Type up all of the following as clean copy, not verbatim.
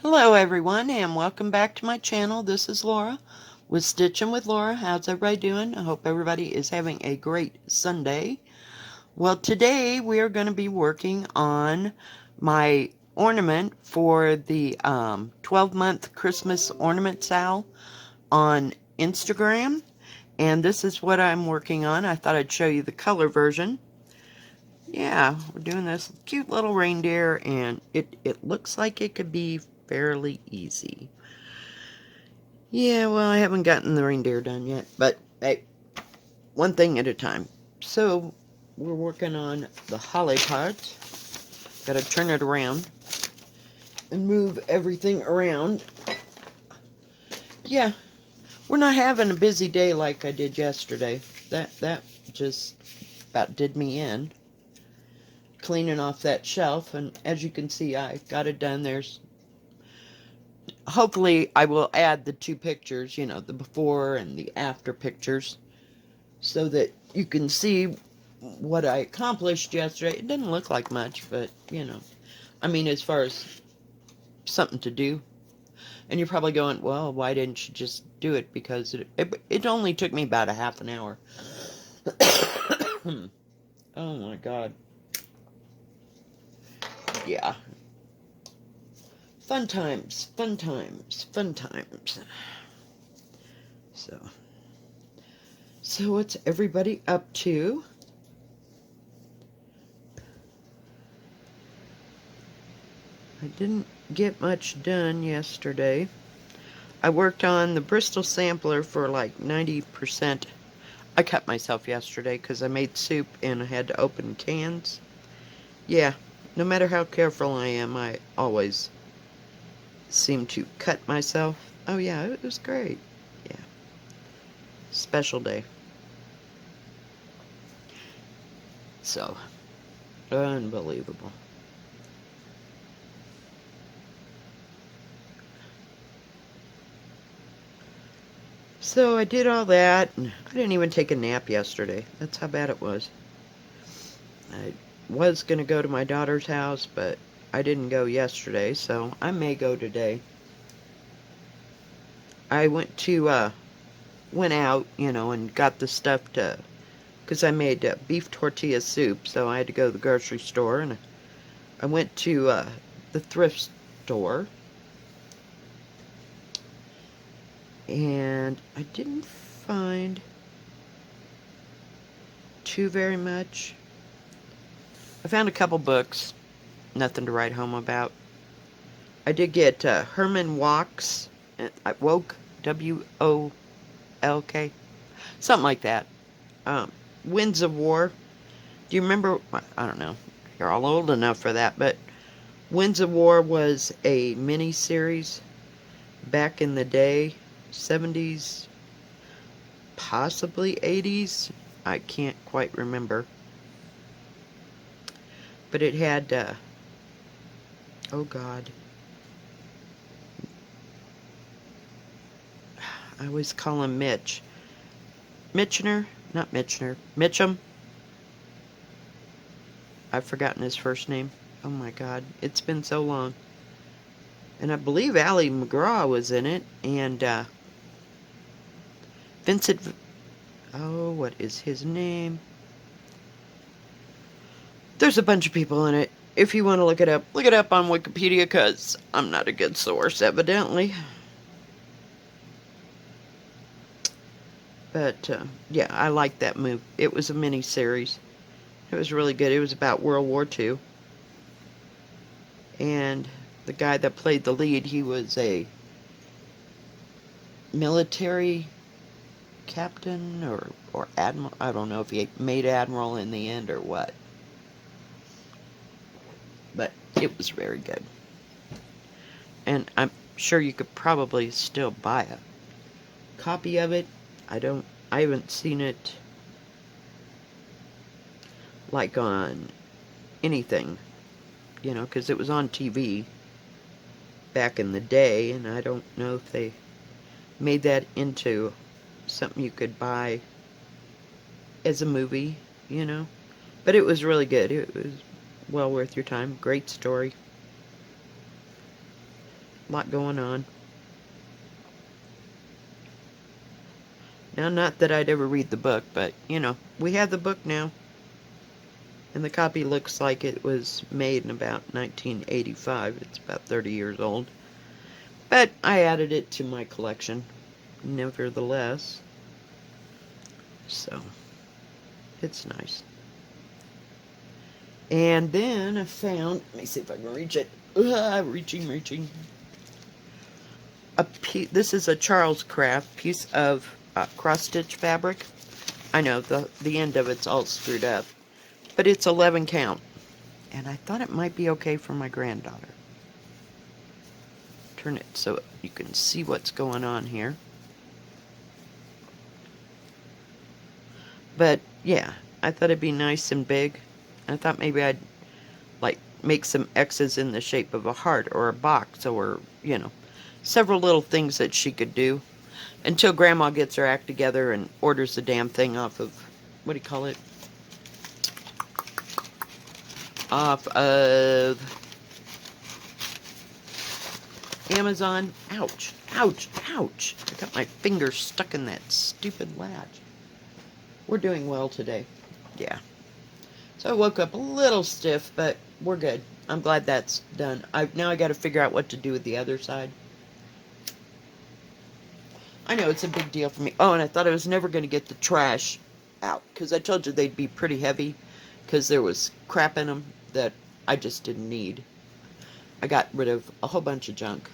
Hello everyone and welcome back to my channel. This is Laura with Stitchin with Laura. How's everybody doing? I hope everybody is having a great Sunday. Well, today we are going to be working on my ornament for the 12-month Christmas ornament SAL on Instagram. And this is what I'm working on. I thought I'd show you the color version. Yeah, we're doing this cute little reindeer, and it looks like it could be fairly easy. Yeah, well, I haven't gotten the reindeer done yet, but hey, one thing at a time. So, we're working on the holly part. Gotta turn it around and move everything around. Yeah, we're not having a busy day like I did yesterday. That just about did me in. Cleaning off that shelf, and as you can see, I got it done. Hopefully I will add the two pictures, you know, the before and the after pictures, so that you can see what I accomplished yesterday. It didn't look like much, but, you know, I mean, as far as something to do. And you're probably going, well, why didn't you just do it? Because it only took me about a half an hour. Oh my god. Yeah. Fun times, fun times, fun times. So what's everybody up to? I didn't get much done yesterday. I worked on the Bristol sampler for like 90%. I cut myself yesterday because I made soup and I had to open cans. Yeah, no matter how careful I am, I always seem to cut myself. Oh yeah, it was great. Yeah, special day. So, unbelievable. So I did all that, and I didn't even take a nap yesterday. That's how bad it was. I was going to go to my daughter's house, but I didn't go yesterday, so I may go today. I went out, you know, and got the stuff because I made beef tortilla soup, so I had to go to the grocery store, and I went to the thrift store, and I didn't find too very much. I found a couple books, nothing to write home about. I did get Herman Walks, I woke, WOLK, something like that. Winds of War. Do you remember? I don't know. You're all old enough for that, but Winds of War was a mini series back in the day, 70s, possibly 80s. I can't quite remember. But it had, oh God. I always call him Mitch. Mitchner? Not Mitchner. Mitchum? I've forgotten his first name. Oh my God. It's been so long. And I believe Ali McGraw was in it. And, Vincent... Oh, what is his name? There's a bunch of people in it. If you want to look it up on Wikipedia, because I'm not a good source, evidently. But, yeah, I liked that movie. It was a mini-series. It was really good. It was about World War II. And the guy that played the lead, he was a military captain or admiral. I don't know if he made admiral in the end or what. But it was very good. And I'm sure you could probably still buy a copy of it. I haven't seen it like on anything, you know, because it was on TV back in the day, and I don't know if they made that into something you could buy as a movie, you know. But it was really good. It was well worth your time. Great story. A lot going on. Now, not that I'd ever read the book, but, you know, we have the book now. And the copy looks like it was made in about 1985. It's about 30 years old. But I added it to my collection, nevertheless. So, it's nice. And then I found, let me see if I can reach it. Reaching. This is a Charles Craft piece of cross-stitch fabric. I know, the end of it's all screwed up. But it's 11 count. And I thought it might be okay for my granddaughter. Turn it so you can see what's going on here. But, yeah, I thought it'd be nice and big. I thought maybe I'd, like, make some X's in the shape of a heart or a box or, you know, several little things that she could do until Grandma gets her act together and orders the damn thing off of, what do you call it? Off of Amazon. Ouch, ouch, ouch. I got my finger stuck in that stupid latch. We're doing well today. Yeah. So I woke up a little stiff, but we're good. I'm glad that's done. Now I got to figure out what to do with the other side. I know it's a big deal for me. Oh, and I thought I was never going to get the trash out, because I told you they'd be pretty heavy, because there was crap in them that I just didn't need. I got rid of a whole bunch of junk.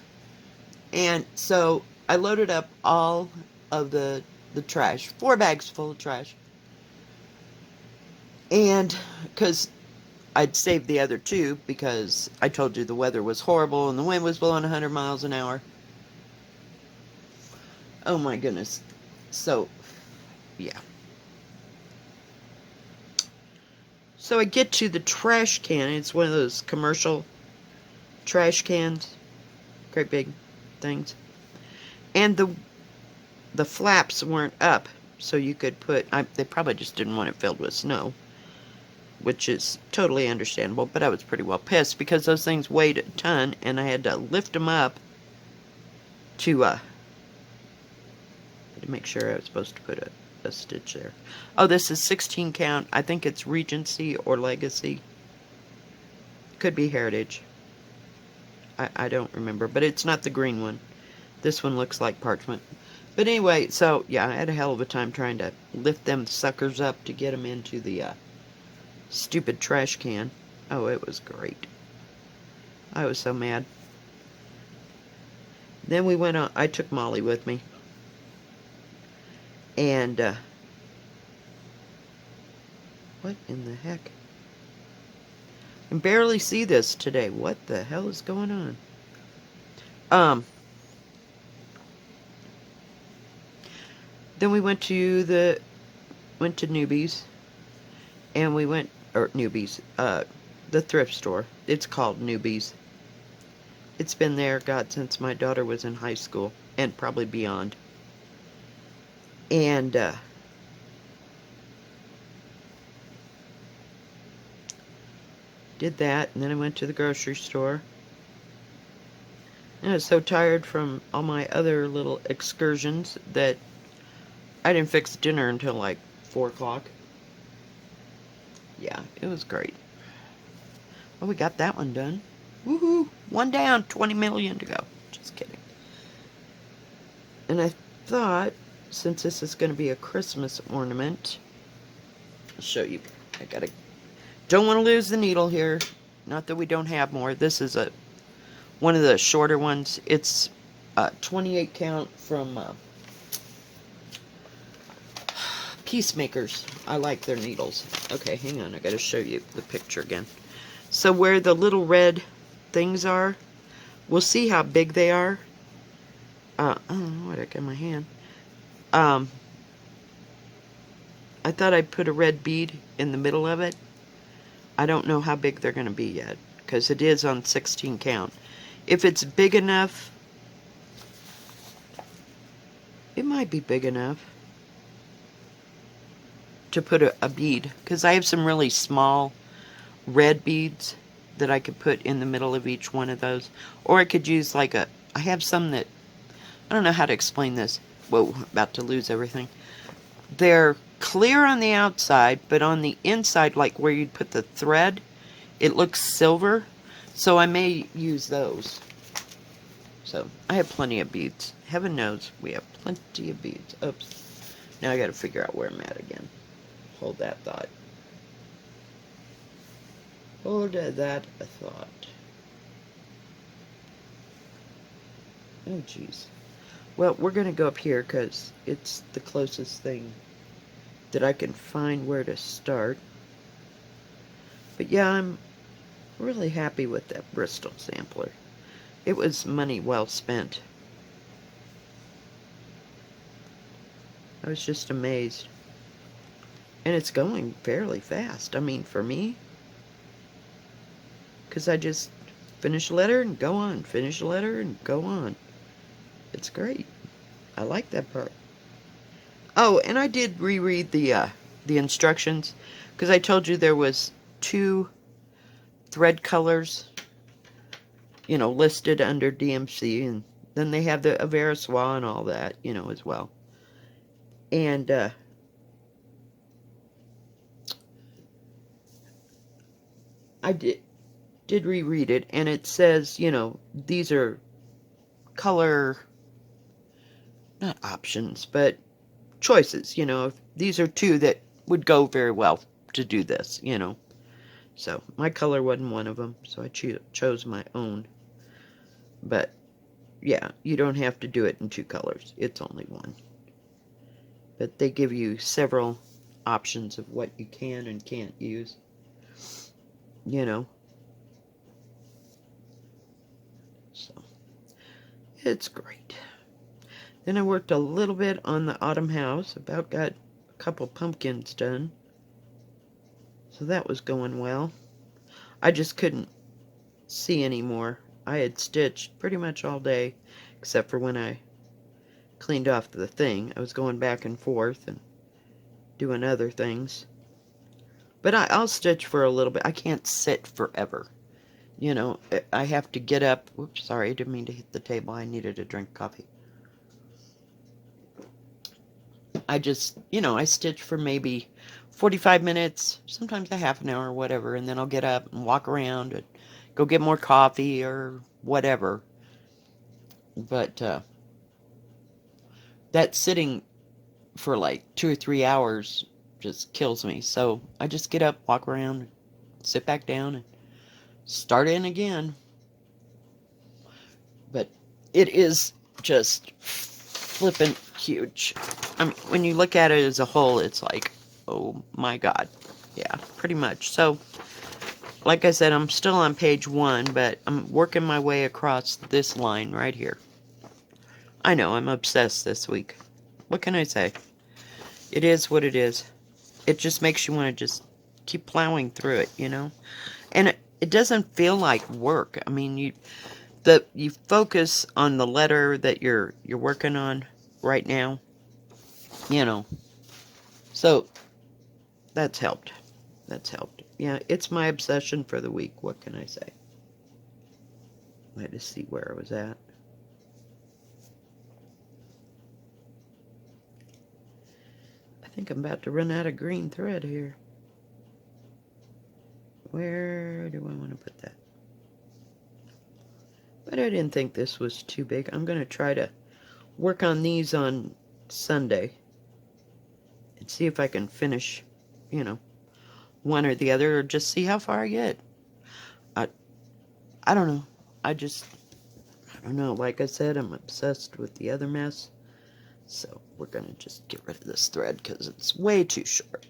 And so I loaded up all of the trash, 4 bags full of trash. And because I'd saved the other 2 because I told you the weather was horrible and the wind was blowing 100 miles an hour. Oh my goodness. So, yeah. So I get to the trash can. It's one of those commercial trash cans. Great big things. And the flaps weren't up. So you could put... they probably just didn't want it filled with snow. Which is totally understandable. But I was pretty well pissed because those things weighed a ton. And I had to lift them up to make sure I was supposed to put a stitch there. Oh, this is 16 count. I think it's Regency or Legacy. Could be Heritage. I don't remember. But it's not the green one. This one looks like parchment. But anyway, so yeah, I had a hell of a time trying to lift them suckers up to get them into the stupid trash can. Oh, it was great. I was so mad. Then we went on. I took Molly with me. And, what in the heck? I can barely see this today. What the hell is going on? Then we went to Newbies. And we went, or Newbies, the thrift store. It's called Newbies. It's been there, God, since my daughter was in high school. And probably beyond. And, did that, and then I went to the grocery store. And I was so tired from all my other little excursions that I didn't fix dinner until like 4 o'clock. Yeah, it was great. Well, we got that one done. Woohoo! 1 down, 20 million to go. Just kidding. And I thought, since this is going to be a Christmas ornament, I'll show you. Don't want to lose the needle here. Not that we don't have more. This is one of the shorter ones. It's 28 count from Peacemakers. I like their needles. Okay, hang on. I got to show you the picture again. So where the little red things are, we'll see how big they are. I don't know what I got in my hand. I thought I'd put a red bead in the middle of it. I don't know how big they're going to be yet, because it is on 16 count. If it's big enough, it might be big enough to put a bead, because I have some really small red beads that I could put in the middle of each one of those. Or I could use like a I have some that, I don't know how to explain this. Whoa, about to lose everything. They're clear on the outside, but on the inside, like where you'd put the thread, it looks silver. So I may use those. So I have plenty of beads. Heaven knows we have plenty of beads. Oops. Now I got to figure out where I'm at again. Hold that thought. Hold that thought. Oh, jeez. Well, we're going to go up here because it's the closest thing that I can find where to start. But yeah, I'm really happy with that Bristol sampler. It was money well spent. I was just amazed. And it's going fairly fast. I mean, for me, because I just finish a letter and go on, finish a letter and go on. It's great. I like that part. Oh, and I did reread the instructions, because I told you there was 2 thread colors, you know, listed under DMC, and then they have the Averiswa and all that, you know, as well. And I did reread it, and it says, you know, these are color, not options, but choices, you know. These are 2 that would go very well to do this, you know. So my color wasn't one of them, so I chose my own. But yeah, you don't have to do it in 2 colors. It's only 1. But they give you several options of what you can and can't use. You know. So it's great. Then I worked a little bit on the autumn house. About got a couple pumpkins done. So that was going well. I just couldn't see anymore. I had stitched pretty much all day, except for when I cleaned off the thing. I was going back and forth and doing other things. But I'll stitch for a little bit. I can't sit forever. You know, I have to get up. Whoops, sorry, I didn't mean to hit the table. I needed a drink of coffee. I just, you know, I stitch for maybe 45 minutes, sometimes a half an hour or whatever, and then I'll get up and walk around and go get more coffee or whatever. But that sitting for like 2 or 3 hours just kills me. So I just get up, walk around, sit back down, and start in again. But it is just flippin' huge. I mean, when you look at it as a whole, it's like, oh my god. Yeah, pretty much. So, like I said, I'm still on page 1, but I'm working my way across this line right here. I know, I'm obsessed this week. What can I say? It is what it is. It just makes you want to just keep plowing through it, you know? And it doesn't feel like work. I mean, you focus on the letter that you're working on right now, you know. So that's helped. That's helped. Yeah, it's my obsession for the week. What can I say? I had to see where I was at. I think I'm about to run out of green thread here. Where do I want to put that? But I didn't think this was too big. I'm going to try to work on these on Sunday and see if I can finish, you know, one or the other, or just see how far I get. I don't know. I don't know. Like I said, I'm obsessed with the other mess. So we're going to just get rid of this thread because it's way too short.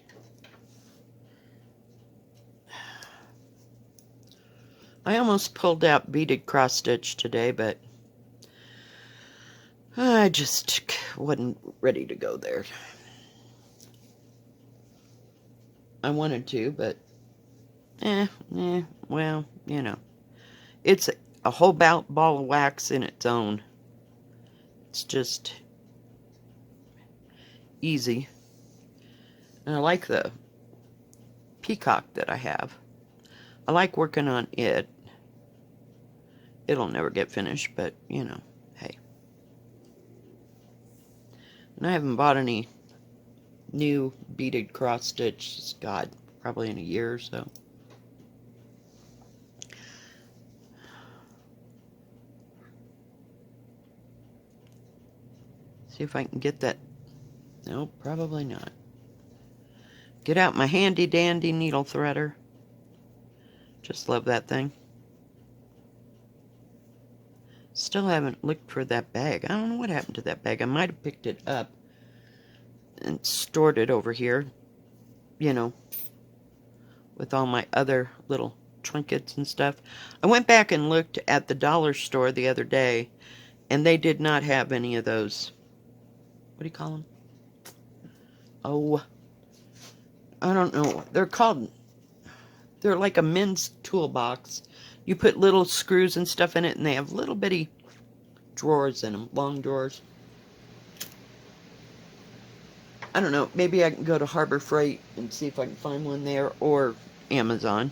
I almost pulled out beaded cross stitch today, but I just wasn't ready to go there. I wanted to, but well, you know. It's a whole ball of wax in its own. It's just easy. And I like the peacock that I have. I like working on it. It'll never get finished, but, you know, And I haven't bought any new beaded cross stitch, God, probably in a year or so. See if I can get that. Nope, probably not. Get out my handy dandy needle threader. Just love that thing. Still haven't looked for that bag. I don't know what happened to that bag. I might have picked it up and stored it over here, you know, with all my other little trinkets and stuff. I went back and looked at the dollar store the other day, and they did not have any of those. What do you call them? Oh, I don't know. They're like a men's toolbox. You put little screws and stuff in it, and they have little bitty drawers in them, long drawers. I don't know. Maybe I can go to Harbor Freight and see if I can find one there, or Amazon.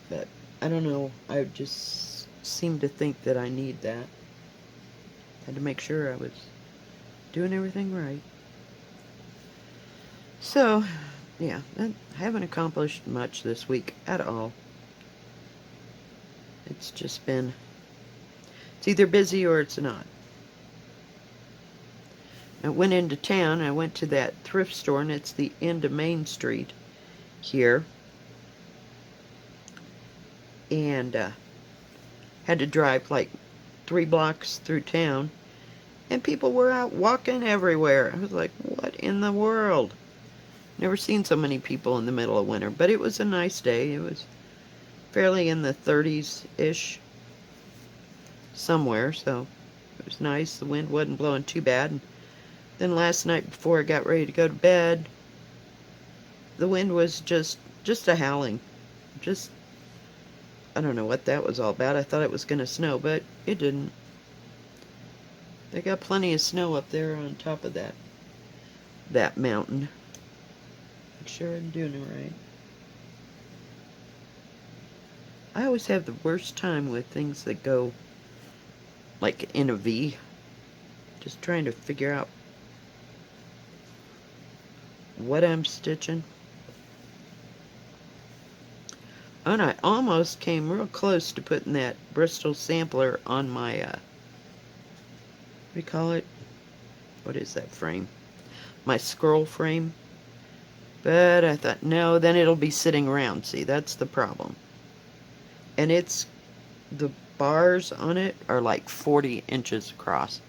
But I don't know. I just seem to think that I need that. Had to make sure I was doing everything right. So, yeah, I haven't accomplished much this week at all. It's just been, it's either busy or it's not. I went into town. I went to that thrift store, and it's the end of Main Street here. And had to drive like 3 blocks through town. And people were out walking everywhere. I was like, what in the world? Never seen so many people in the middle of winter. But it was a nice day. It was fairly in the 30s-ish somewhere. So it was nice. The wind wasn't blowing too bad. And then last night before I got ready to go to bed, the wind was just a howling. Just, I don't know what that was all about. I thought it was going to snow, but it didn't. They got plenty of snow up there on top of that mountain. Make sure I'm doing it right. I always have the worst time with things that go like in a V. Just trying to figure out what I'm stitching. And I almost came real close to putting that Bristol sampler on my, what do you call it? What is that frame? My scroll frame. But I thought, no, then it'll be sitting around. See, that's the problem. And the bars on it are like 40 inches across.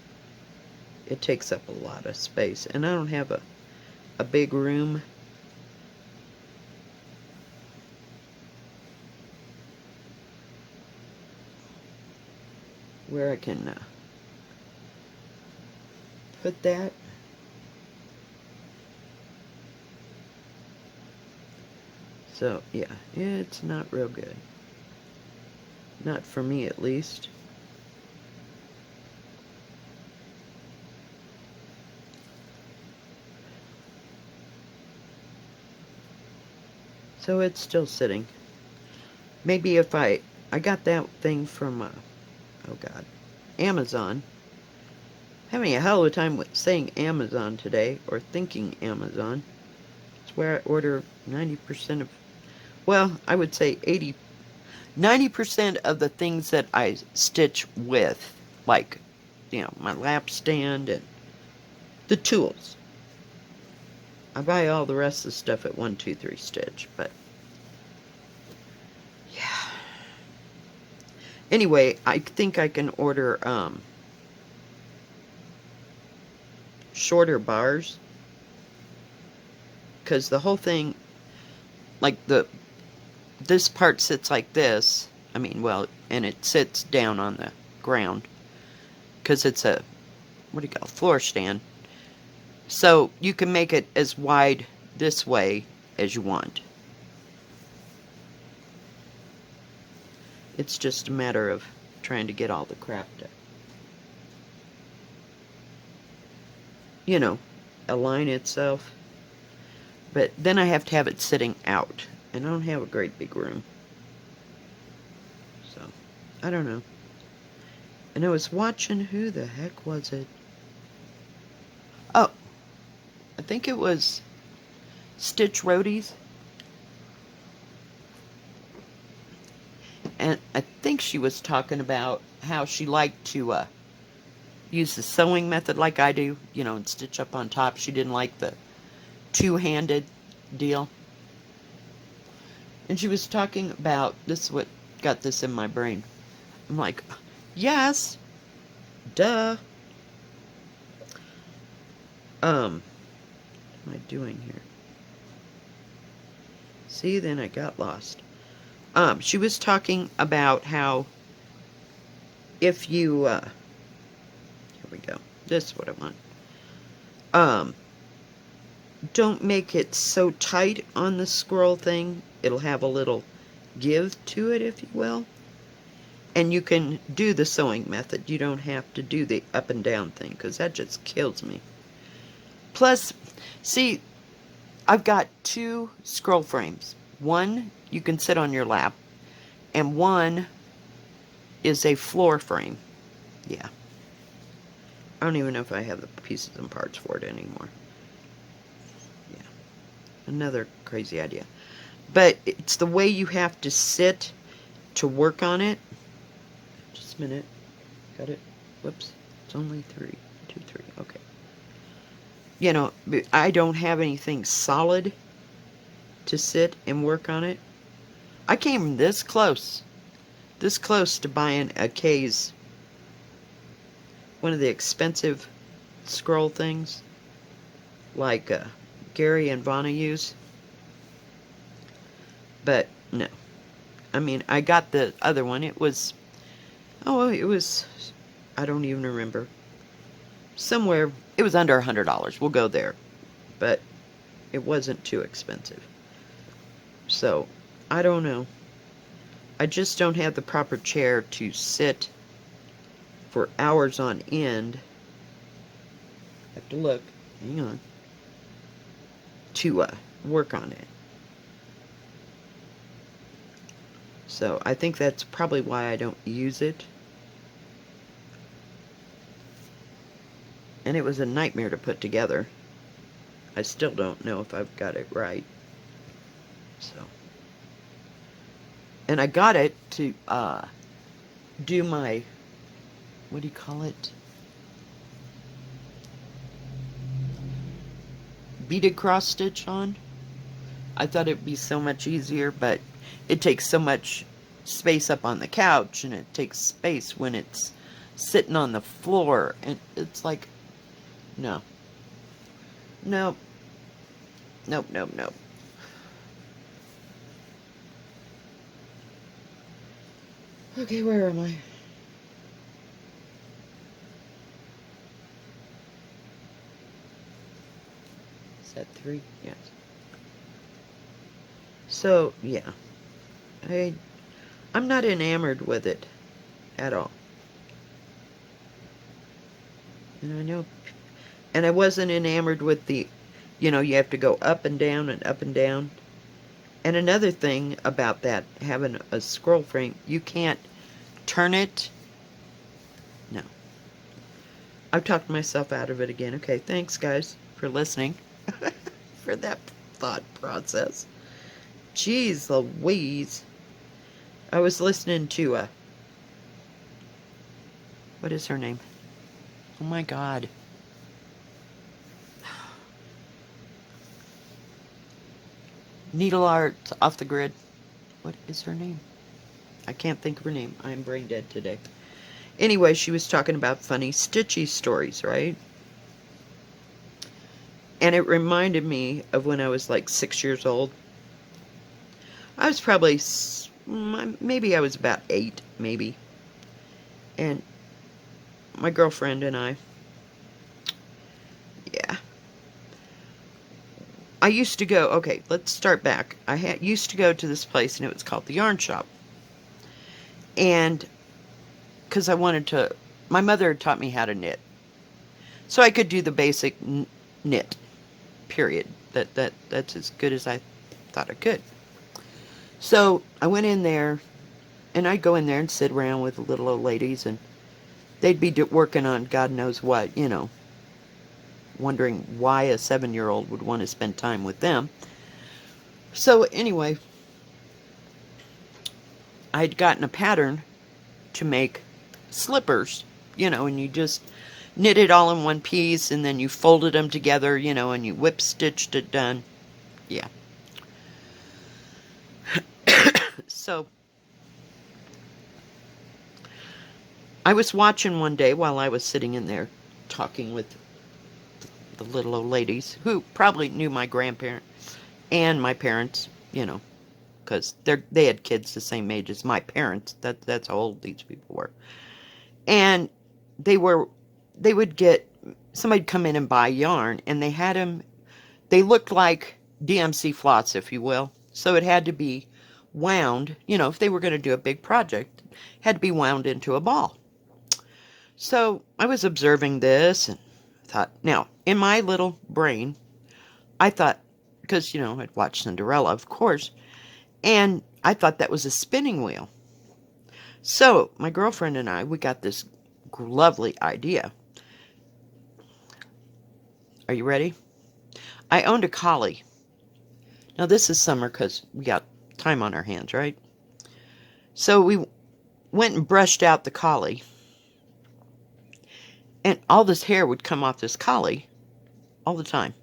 It takes up a lot of space. And I don't have a big room. Where I can put that. So, yeah, it's not real good. Not for me, at least. So it's still sitting. Maybe if I got that thing from, oh God, Amazon. Having a hell of a time with saying Amazon today, or thinking Amazon. It's where I order 90% of, well, I would say 90% of the things that I stitch with, like, you know, my lap stand and the tools. I buy all the rest of the stuff at 1-2-3 Stitch, but yeah. Anyway, I think I can order shorter bars, because the whole thing, like this part sits like this. I mean, well, and it sits down on the ground because it's a, what do you call it, floor stand. So you can make it as wide this way as you want. It's just a matter of trying to get all the crap to, you know, align itself. But then I have to have it sitting out, and I don't have a great big room. So, I don't know. And I was watching, who the heck was it? I think it was Stitch Roadies. And I think she was talking about how she liked to use the sewing method like I do, you know, and stitch up on top. She didn't like the two-handed deal. And she was talking about, this is what got this in my brain. I'm like, yes, duh. What am I doing here? See, then I got lost. She was talking about how if you, here we go. This is what I want. Don't make it so tight on the scroll thing. It'll have a little give to it, if you will. And you can do the sewing method. You don't have to do the up and down thing, because that just kills me. Plus, see, I've got two scroll frames. One you can sit on your lap, and one is a floor frame. Yeah. I don't even know if I have the pieces and parts for it anymore. Yeah. Another crazy idea. But it's the way you have to sit to work on it. Just a minute. Got it? Whoops. It's only 3. 2, 3. Okay. You know, I don't have anything solid to sit and work on it. I came this close to buying a K's, one of the expensive scroll things, like Gary and Buena use. But no. I mean, I got the other one. It was, I don't even remember. Somewhere, it was under $100. We'll go there. But it wasn't too expensive. So, I don't know. I just don't have the proper chair to sit for hours on end. I have to look. Hang on. To work on it. So, I think that's probably why I don't use it. And it was a nightmare to put together. I still don't know if I've got it right. So. And I got it to do my, what do you call it? Beaded cross stitch on. I thought it'd be so much easier, but it takes so much space up on the couch, and it takes space when it's sitting on the floor, and it's like, no. Nope. Nope, nope, nope. Okay, where am I? Is that 3? Yes. So, yeah. I'm not enamored with it at all. And I know, and I wasn't enamored with the, you know, you have to go up and down and up and down. And another thing about that, having a scroll frame, you can't turn it. No. I've talked myself out of it again. Okay, thanks guys for listening. For that thought process. Jeez Louise. I was listening to what is her name? Oh my God. Needle Art Off the Grid. What is her name? I can't think of her name. I'm brain dead today. Anyway, she was talking about funny stitchy stories, right? And it reminded me of when I was like 6 years old. I was probably, maybe I was about 8, maybe. And my girlfriend and I, yeah. I used to go, okay, let's start back. I used to go to this place, and it was called the Yarn Shop. And because I wanted to, my mother had taught me how to knit. So I could do the basic knit, period. That's as good as I thought I could. So I went in there, and I'd go in there and sit around with the little old ladies, and they'd be working on God knows what, you know, wondering why a 7-year-old would want to spend time with them. So anyway, I'd gotten a pattern to make slippers, and you just knit it all in one piece, and then you folded them together, and you whip stitched it done. Yeah. So I was watching one day while I was sitting in there talking with the little old ladies who probably knew my grandparent and my parents, because they had kids the same age as my parents. That's how old these people were. And they would get somebody'd come in and buy yarn, and they looked like DMC flots, if you will. So it had to be wound, if they were going to do a big project, it had to be wound into a ball. So I was observing this and thought, now, in my little brain, I thought, because, I'd watched Cinderella, of course, and I thought that was a spinning wheel. So my girlfriend and I, we got this lovely idea. Are you ready? I owned a collie. Now, this is summer because we got time on our hands, right? So we went and brushed out the collie. And all this hair would come off this collie all the time.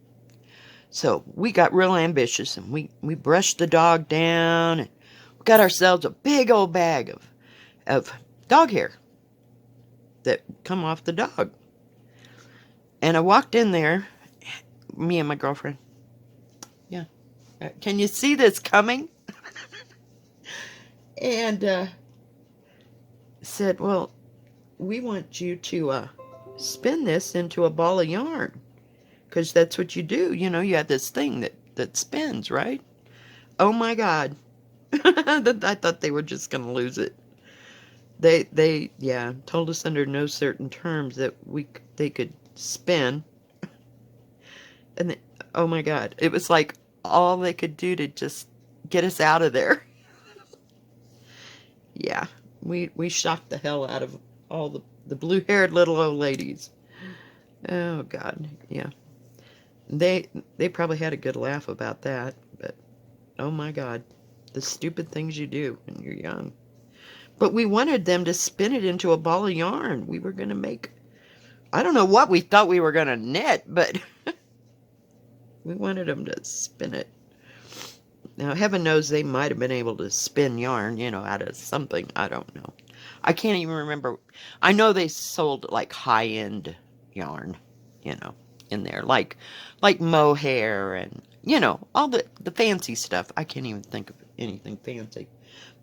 So we got real ambitious, and we brushed the dog down, and we got ourselves a big old bag of dog hair that come off the dog. And I walked in there, me and my girlfriend. Yeah. Can you see this coming? And said, well, we want you to spin this into a ball of yarn. Because that's what you do. You have this thing that spins, right? Oh my God. I thought they were just going to lose it. They told us under no certain terms that they could spin. And oh my God. It was like all they could do to just get us out of there. Yeah. We shocked the hell out of all the blue-haired little old ladies. Oh God. Yeah. They probably had a good laugh about that, but oh my God, the stupid things you do when you're young. But we wanted them to spin it into a ball of yarn. We were going to make, I don't know what we thought we were going to knit, but we wanted them to spin it. Now, heaven knows they might have been able to spin yarn, out of something. I don't know. I can't even remember. I know they sold like high-end yarn, in there, like mohair and, all the fancy stuff. I can't even think of anything fancy.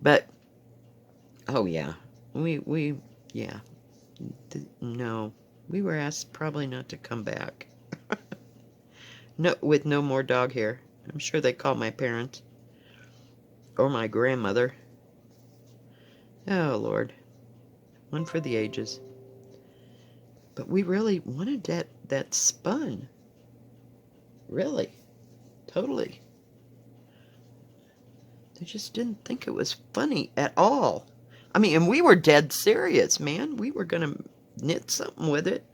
But, oh yeah, yeah. No, we were asked probably not to come back. No, with no more dog hair. I'm sure they called my parents. Or my grandmother. Oh, Lord. One for the ages. But we really wanted that spun. Really. Totally. They just didn't think it was funny at all. I mean, and we were dead serious, man. We were going to knit something with it.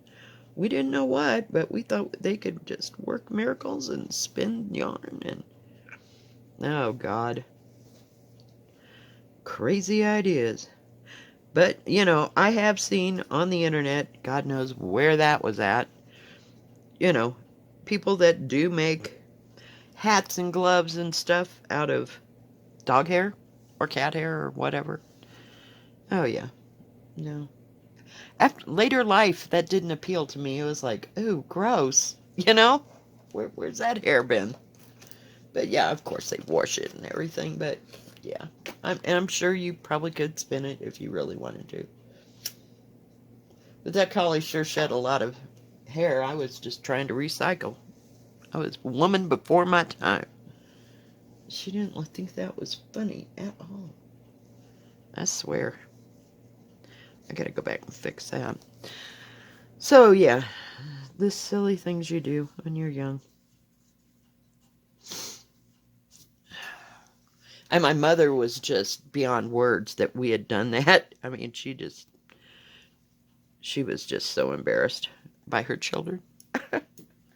We didn't know what, but we thought they could just work miracles and spin yarn and... Oh, God. Crazy ideas. But, I have seen on the internet, God knows where that was at, people that do make hats and gloves and stuff out of dog hair or cat hair or whatever. Oh, yeah. No. After later life, that didn't appeal to me. It was like, ooh, gross. Where's that hair been? But yeah, of course they wash it and everything. But yeah, I'm sure you probably could spin it if you really wanted to. But that collie sure shed a lot of hair. I was just trying to recycle. I was a woman before my time. She didn't think that was funny at all. I swear. I gotta go back and fix that. So, yeah. The silly things you do when you're young. And my mother was just beyond words that we had done that. I mean, she was just so embarrassed by her children.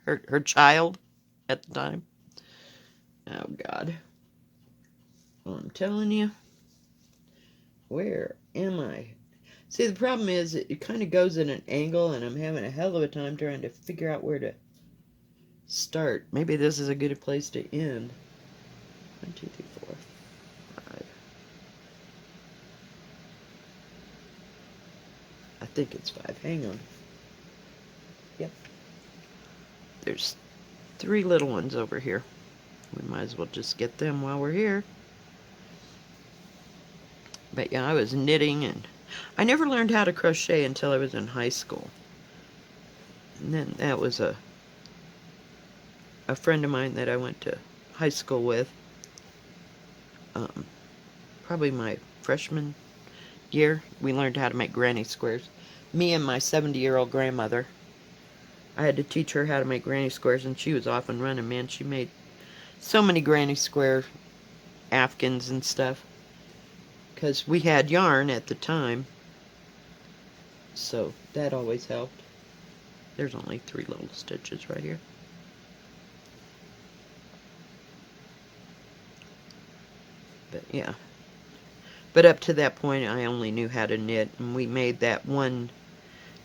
her child at the time. Oh, God. Well, I'm telling you. Where am I? See, the problem is it kind of goes at an angle, and I'm having a hell of a time trying to figure out where to start. Maybe this is a good place to end. 1, 2, 3, 4, 5. I think it's 5. Hang on. Yep. There's 3 little ones over here. We might as well just get them while we're here. But yeah, I was knitting, and I never learned how to crochet until I was in high school. And then that was a friend of mine that I went to high school with. Probably my freshman year, we learned how to make granny squares. Me and my 70-year-old grandmother. I had to teach her how to make granny squares, and she was off and running, man. She made so many granny square afghans and stuff. Because we had yarn at the time. So that always helped. There's only 3 little stitches right here. But yeah. But up to that point, I only knew how to knit. And we made that one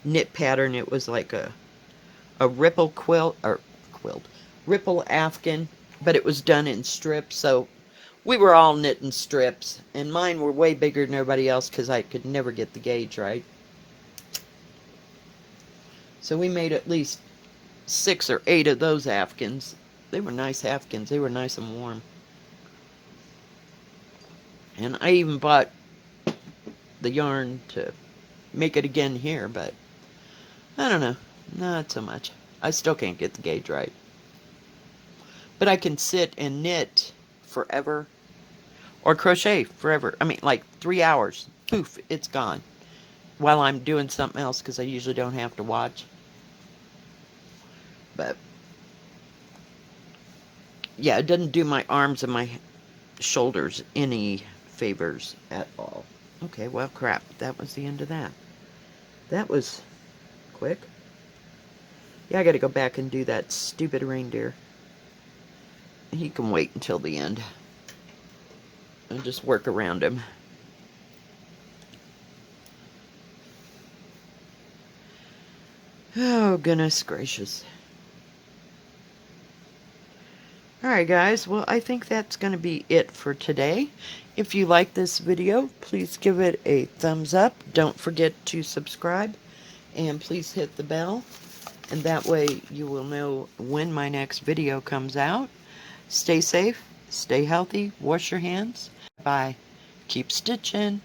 knit pattern. It was like a ripple ripple afghan, but it was done in strips. So we were all knitting strips, and mine were way bigger than everybody else because I could never get the gauge right. So we made at least 6 or 8 of those afghans. They were nice afghans. They were nice and warm. And I even bought the yarn to make it again here, but I don't know. Not so much. I still can't get the gauge right. But I can sit and knit forever. Or crochet forever. I mean, like 3 hours. Poof, it's gone. While I'm doing something else, because I usually don't have to watch. But yeah, it doesn't do my arms and my shoulders any favors at all. Okay, well, crap. That was the end of that. That was quick. Yeah, I gotta go back and do that stupid reindeer. He can wait until the end. And just work around him. Oh, goodness gracious. Alright guys, well I think that's going to be it for today. If you like this video, please give it a thumbs up. Don't forget to subscribe. And please hit the bell. And that way you will know when my next video comes out. Stay safe, stay healthy, wash your hands. Bye. Keep stitching.